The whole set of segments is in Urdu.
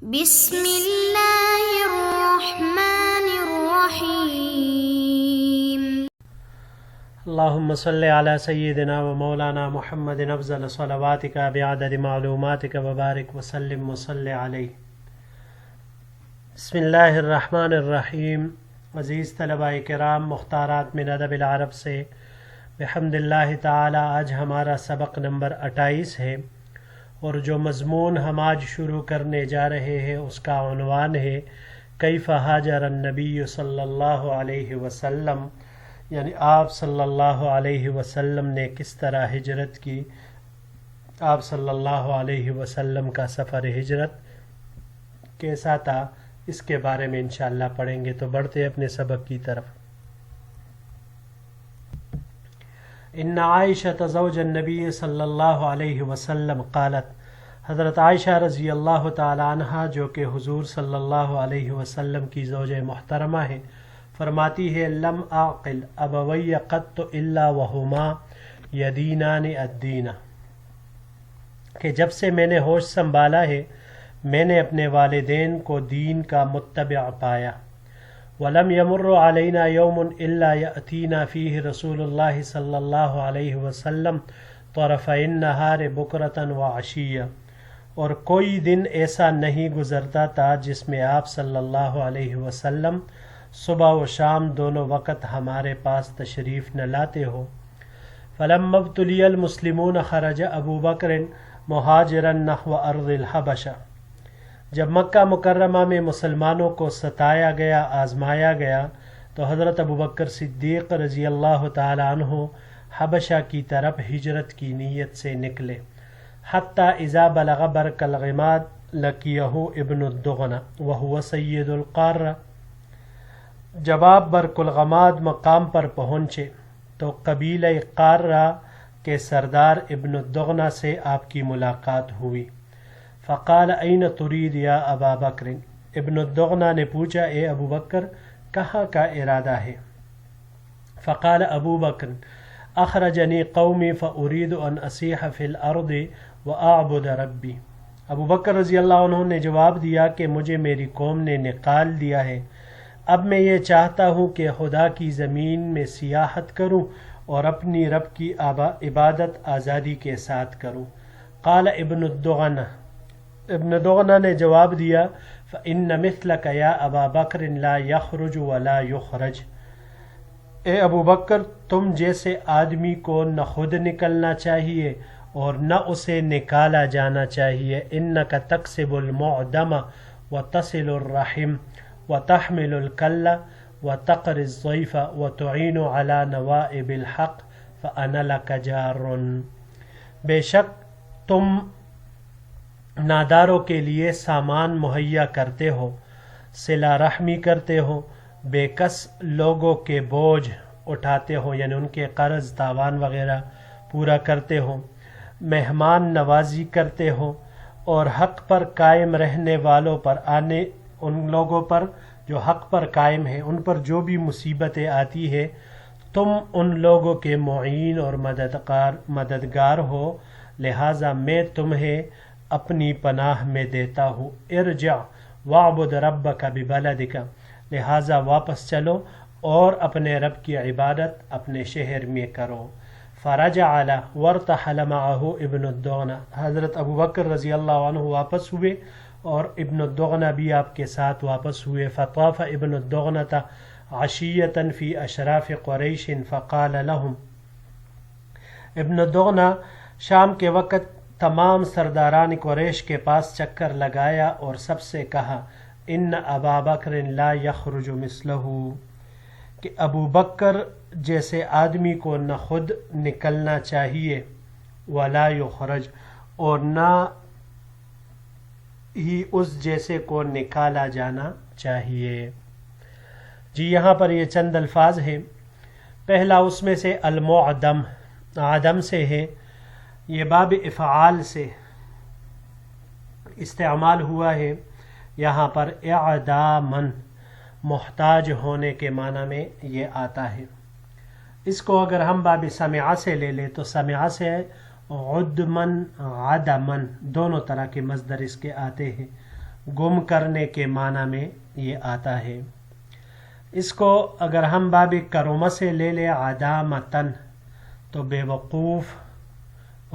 بسم اللہ الرحمن الرحیم۔ اللهم صل على سيدنا ومولانا محمد افضل صلواتك بعدد معلوماتك وبارك وسلم وصل عليه۔ بسم اللہ الرحمن الرحیم۔ عزیز طلباء کرام، مختارات من ادب العرب سے بحمد اللہ تعالی آج ہمارا سبق نمبر 28 ہے، اور جو مضمون ہم آج شروع کرنے جا رہے ہیں اس کا عنوان ہے کیف ہاجر النبی صلی اللہ علیہ وسلم، یعنی آپ صلی اللہ علیہ وسلم نے کس طرح ہجرت کی، آپ صلی اللہ علیہ وسلم کا سفر ہجرت کیسا تھا، اس کے بارے میں انشاءاللہ پڑھیں گے۔ تو بڑھتے اپنے سبق کی طرف۔ ان عائشہ زوج النبی صلی اللہ علیہ وسلم قالت، حضرت عائشہ رضی اللہ تعالی عنہا جو کہ حضور صلی اللہ علیہ وسلم کی زوج محترمہ ہیں، فرماتی ہے لم اعقل ابوی قط الا وہما یدینان الدین، کہ جب سے میں نے ہوش سنبھالا ہے میں نے اپنے والدین کو دین کا متبع پایا۔ وَلَمْ يَمُرُّ عَلَيْنَا يَوْمٌ إِلَّا يَأْتِينَا فِيهِ رسول اللہ صلی اللہ علیہ وسلم طرفَيِ النَّهَارِ بُكْرَةً وَعَشِيًّا، اور کوئی دن ایسا نہیں گزرتا تھا جس میں آپ صلی اللہ علیہ وسلم صبح و شام دونوں وقت ہمارے پاس تشریف نہ لاتے ہو۔ فَلَمَّا ابْتُلِيَ الْمُسْلِمُونَ خَرَجَ أَبُو بَكْرٍ مُهَاجِرًا نَحْوَ أَرْضِ الْحَبَشَةِ، جب مکہ مکرمہ میں مسلمانوں کو ستایا گیا، آزمایا گیا، تو حضرت ابوبکر صدیق رضی اللہ تعالی عنہ حبشہ کی طرف ہجرت کی نیت سے نکلے۔ حتی اذا بلغ برک الغماد لقیہ ابن الدغنہ وہو سید القارہ، جب آپ برک الغماد مقام پر پہنچے تو قبیلہ قارہ کے سردار ابن الدغنہ سے آپ کی ملاقات ہوئی۔ فقال این ترید یا ابا بکر، ابن الدغنہ نے پوچھا اے ابو بکر کہاں کا ارادہ ہے؟ فقال ابو بکر اخرجنی قومی فارید ان اسیح فی الارض واعبد ربی، ابو بکر رضی اللہ عنہ نے جواب دیا کہ مجھے میری قوم نے نکال دیا ہے، اب میں یہ چاہتا ہوں کہ خدا کی زمین میں سیاحت کروں اور اپنی رب کی عبادت آزادی کے ساتھ کروں۔ قال ابن الدغنہ، ابن دغنہ نے جواب دیا فإن مثلک یا ابا بکر لا یخرج ولا یخرج، اے ابو بکر تم جیسے آدمی کو نہ خود نکلنا چاہیے اور نہ اسے نکالا جانا چاہیے۔ انک تکسب المعدم وتصل الرحم وتحمل الکل وتقری الضیف وتعین علی نوائب الحق فانا لک جار، بے شک تم ناداروں کے لیے سامان مہیا کرتے ہو، صلہ رحمی کرتے ہو، بے کس لوگوں کے بوجھ اٹھاتے ہو، یعنی ان کے قرض تاوان وغیرہ پورا کرتے ہو، مہمان نوازی کرتے ہو، اور حق پر قائم رہنے والوں پر ان لوگوں پر جو حق پر قائم ہیں ان پر جو بھی مصیبتیں آتی ہے تم ان لوگوں کے معین اور مددگار ہو، لہٰذا میں تمہیں اپنی پناہ میں دیتا ہوں۔ ارجع واعبد ربک ببلدک، لہٰذا واپس چلو اور اپنے رب کی عبادت اپنے شہر میں کرو۔ فرجع وارتحل معه ابن الدغنہ، حضرت ابوبکر رضی اللہ عنہ واپس ہوئے اور ابن الدغنہ بھی آپ کے ساتھ واپس ہوئے۔ فطاف ابن الدغنہ عشیۃ فی اشراف قریش فقال لهم، ابن الدغنہ شام کے وقت تمام سرداران قریش کے پاس چکر لگایا اور سب سے کہا ان ابا بکر لا یخرج مثلہ، کہ ابو بکر جیسے آدمی کو نہ خود نکلنا چاہیے، ولا یخرج، اور نہ ہی اس جیسے کو نکالا جانا چاہیے۔ جی یہاں پر یہ چند الفاظ ہیں۔ پہلا اس میں سے المعدم، عدم سے ہے، یہ باب افعال سے استعمال ہوا ہے، یہاں پر اعدامن محتاج ہونے کے معنی میں یہ آتا ہے۔ اس کو اگر ہم باب سمعہ سے لے لیں تو سمعہ سے عدمن عدمن دونوں طرح کے مصدر اس کے آتے ہیں۔ گم کرنے کے معنی میں یہ آتا ہے. اس کو اگر ہم باب کرم سے لے لیں عدامتن تو بے وقوف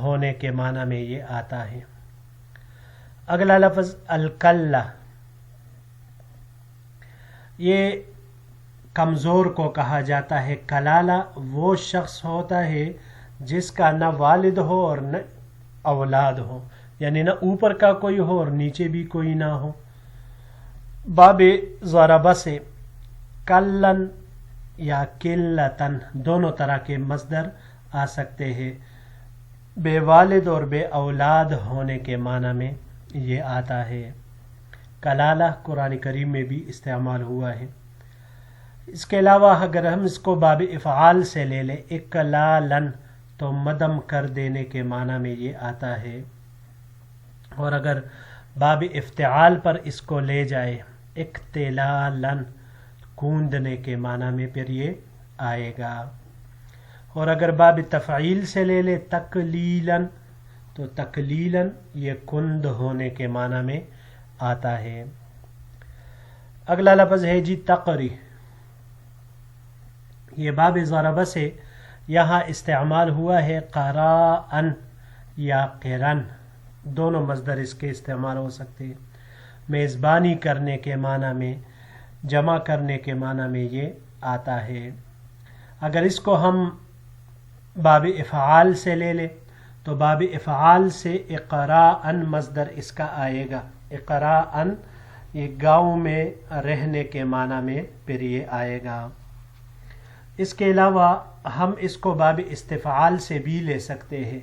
ہونے کے معنی میں یہ آتا ہے. اگلا لفظ الکلہ، یہ کمزور کو کہا جاتا ہے. کلالہ وہ شخص ہوتا ہے جس کا نہ والد ہو اور نہ اولاد ہو، یعنی نہ اوپر کا کوئی ہو اور نیچے بھی کوئی نہ ہو. باب ضرب سے کلن یا کلتن دونوں طرح کے مصدر آ سکتے ہیں. بے والد اور بے اولاد ہونے کے معنی میں یہ آتا ہے. کلالہ قرآن کریم میں بھی استعمال ہوا ہے. اس کے علاوہ اگر ہم اس کو باب افعال سے لے لیں اکلالن تو مدم کر دینے کے معنی میں یہ آتا ہے. اور اگر باب افتعال پر اس کو لے جائے اکتلالن کوندنے کے معنی میں پھر یہ آئے گا. اور اگر باب تفعیل سے لے لے تقلیلاً تو تقلیلاً یہ کند ہونے کے معنی میں آتا ہے. اگلا لفظ ہے جی تقری. یہ باب ضرب سے یہاں استعمال ہوا ہے قراءن یا قرن، دونوں مصدر اس کے استعمال ہو سکتے ہیں. میزبانی کرنے کے معنی میں، جمع کرنے کے معنی میں یہ آتا ہے. اگر اس کو ہم باب افعال سے لے لیں تو باب افعال سے اقراءن مصدر اس کا آئے گا. اقراءن یہ گاؤں میں رہنے کے معنی میں پھر یہ آئے گا. اس کے علاوہ ہم اس کو باب استفعال سے بھی لے سکتے ہیں.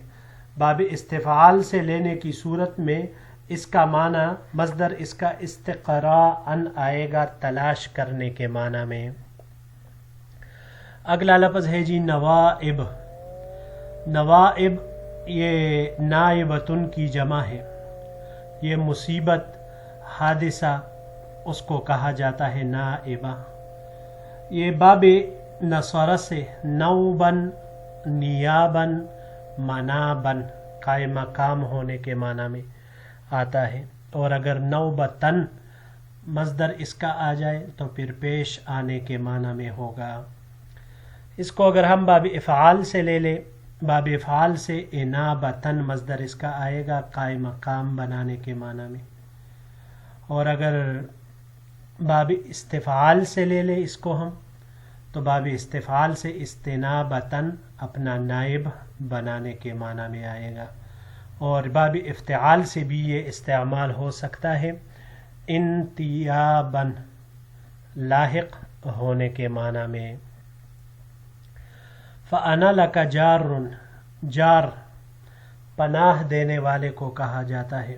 باب استفعال سے لینے کی صورت میں اس کا معنی مصدر اس کا استقراءن آئے گا، تلاش کرنے کے معنی میں. اگلا لفظ ہے جی نوائب. نوائب یہ نائبتن کی جمع ہے. یہ مصیبت، حادثہ، اس کو کہا جاتا ہے نائبہ. یہ باب نصر سے نوبن، نیابن، منابن قائم مقام ہونے کے معنی میں آتا ہے. اور اگر نوبتن مصدر اس کا آ جائے تو پھر پیش آنے کے معنی میں ہوگا. اس کو اگر ہم باب افعال سے لے لیں، باب افعال سے انابتن مصدر اس کا آئے گا قائم مقام بنانے کے معنی میں. اور اگر باب استفعال سے لے لیں اس کو ہم تو باب استفعال سے استنابتن اپنا نائب بنانے کے معنی میں آئے گا. اور باب افتعال سے بھی یہ استعمال ہو سکتا ہے انتیابن لاحق ہونے کے معنی میں. فَأَنَا لَكَ جَارٌ، جار پناہ دینے والے کو کہا جاتا ہے.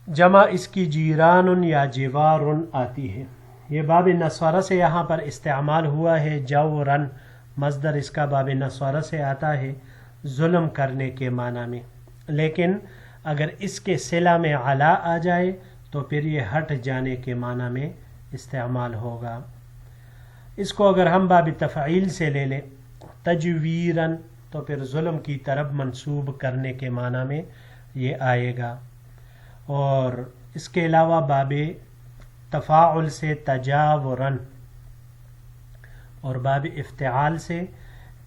جمع اس کی جیران یا جوار آتی ہے. یہ باب نصر سے یہاں پر استعمال ہوا ہے. جورن مصدر اس کا باب نصر سے آتا ہے ظلم کرنے کے معنی میں. لیکن اگر اس کے صلہ میں علا آ جائے تو پھر یہ ہٹ جانے کے معنی میں استعمال ہوگا. اس کو اگر ہم باب تفعیل سے لے لیں تجویرن تو پھر ظلم کی طرف منسوب کرنے کے معنی میں یہ آئے گا. اور اس کے علاوہ باب تفاعل سے تجاورن اور باب افتعال سے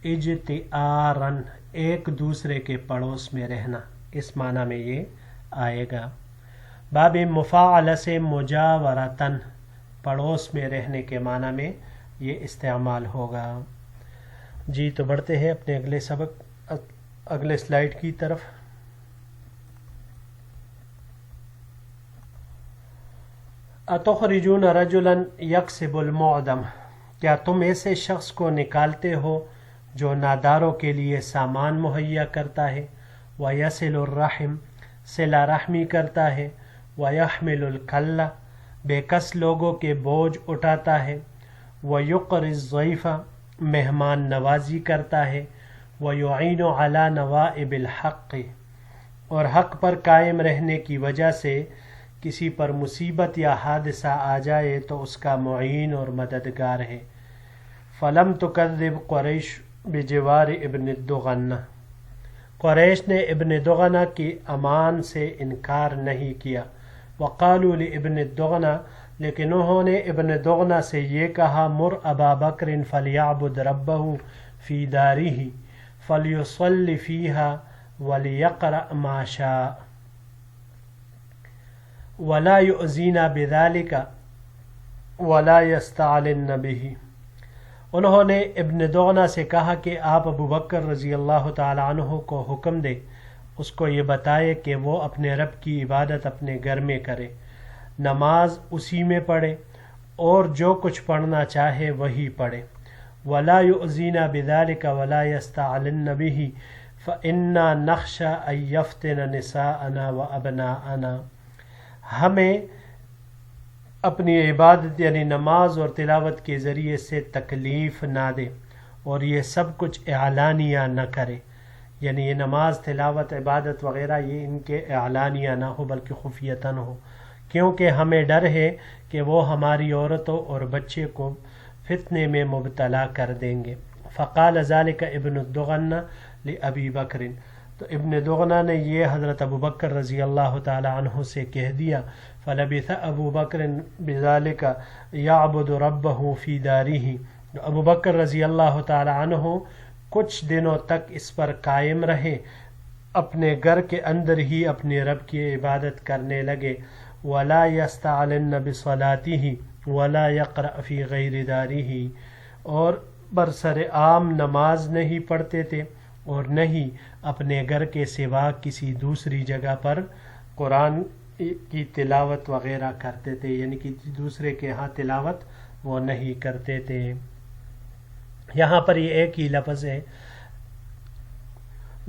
اجتعارن ایک دوسرے کے پڑوس میں رہنا، اس معنی میں یہ آئے گا. باب مفاعل سے مجاورتن پڑوس میں رہنے کے معنی میں یہ استعمال ہوگا. جی تو بڑھتے ہیں اپنے اگلے سبق، اگلے سلائیڈ کی طرف. اتخرجون رجلا یکسب المعدم، کیا تم ایسے شخص کو نکالتے ہو جو ناداروں کے لیے سامان مہیا کرتا ہے، ویصل الرحم صلہ رحمی کرتا ہے، ویحمل الکلہ بے کس لوگوں کے بوجھ اٹھاتا ہے، ویقر الضیف مہمان نوازی کرتا ہے، ویعین علی نوائب الحق اور حق پر قائم رہنے کی وجہ سے کسی پر مصیبت یا حادثہ آ جائے تو اس کا معین اور مددگار ہے. فلم تکذب قریش بجوار ابن الدغنہ، قریش نے ابن دغنہ کی امان سے انکار نہیں کیا. وقالوا لابن الدغنہ، لیکن انہوں نے ابن دغنہ سے یہ کہا، مر ابا بکر فلیعبد ربہ فی دارہ فلیصلی فیہا ولیقرأ ما شاء ولا یؤذینا بذلک ولا یستعلن بہ. انہوں نے ابن دغنہ سے کہا کہ آپ ابو بکر رضی اللہ تعالی عنہ کو حکم دے، اس کو یہ بتائے کہ وہ اپنے رب کی عبادت اپنے گھر میں کرے، نماز اسی میں پڑھے اور جو کچھ پڑھنا چاہے وہی پڑھے. ولا یؤذینا بذلک ولا یستعلن بہ فإنا نخشى ان یفتن نساءنا وابناءنا. ہمیں اپنی عبادت یعنی نماز اور تلاوت کے ذریعے سے تکلیف نہ دے اور یہ سب کچھ اعلانیہ نہ کرے، یعنی یہ نماز تلاوت عبادت وغیرہ یہ ان کے اعلانیہ نہ ہو بلکہ خفیتاً ہو، کیونکہ ہمیں ڈر ہے کہ وہ ہماری عورتوں اور بچے کو فتنے میں مبتلا کر دیں گے. فقال ذلك ابن الدغنہ لابی بکر، تو ابن دغنہ نے یہ حضرت ابو بکر رضی اللہ تعالی عنہ سے کہہ دیا. فلبث ابو بکر بذلك یعبد ربہ فی دارہ، ابو بکر رضی اللہ تعالی عنہ کچھ دنوں تک اس پر قائم رہے، اپنے گھر کے اندر ہی اپنے رب کی عبادت کرنے لگے. ولا یستعلن بصلاتہ ولا یقرأ فی غیر دارہ، اور برسر عام نماز نہیں پڑھتے تھے اور نہیں اپنے گھر کے سوا کسی دوسری جگہ پر قرآن کی تلاوت وغیرہ کرتے تھے، یعنی کہ دوسرے کے ہاں تلاوت وہ نہیں کرتے تھے. یہاں پر یہ ایک ہی لفظ ہے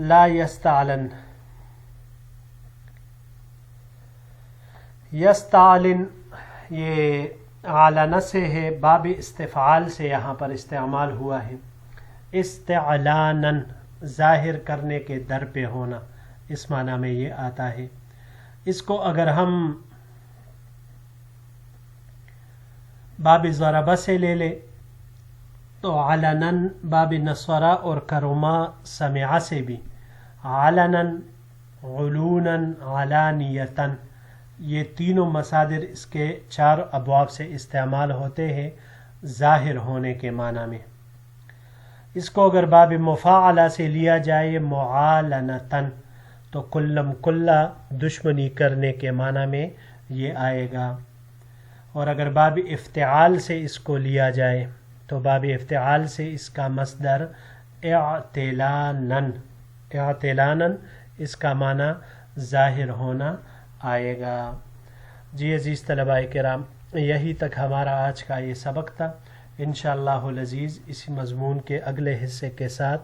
لا یستعلن. یستعلن یہ اعلن سے ہے، باب استفعال سے یہاں پر استعمال ہوا ہے. استعلانن ظاہر کرنے کے در پہ ہونا، اس معنی میں یہ آتا ہے. اس کو اگر ہم باب ضربہ سے لے لیں تو علنن باب نصرہ اور کرما سمعہ سے بھی، علنن، علونن، علانیتن، یہ تینوں مصادر اس کے 4 ابواب سے استعمال ہوتے ہیں ظاہر ہونے کے معنی میں. اس کو اگر باب مفاعلہ سے لیا جائے معالنتن تو کلم کلہ دشمنی کرنے کے معنی میں یہ آئے گا. اور اگر باب افتعال سے اس کو لیا جائے تو باب افتعال سے اس کا مصدر اعتلانن، اعتلانن اس کا معنی ظاہر ہونا آئے گا. جی عزیز طلباء کرام، یہی تک ہمارا آج کا یہ سبق تھا. انشاءاللہ العزیز اسی مضمون کے اگلے حصے کے ساتھ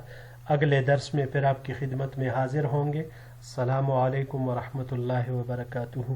اگلے درس میں پھر آپ کی خدمت میں حاضر ہوں گے. السلام علیکم ورحمۃ اللہ وبرکاتہ.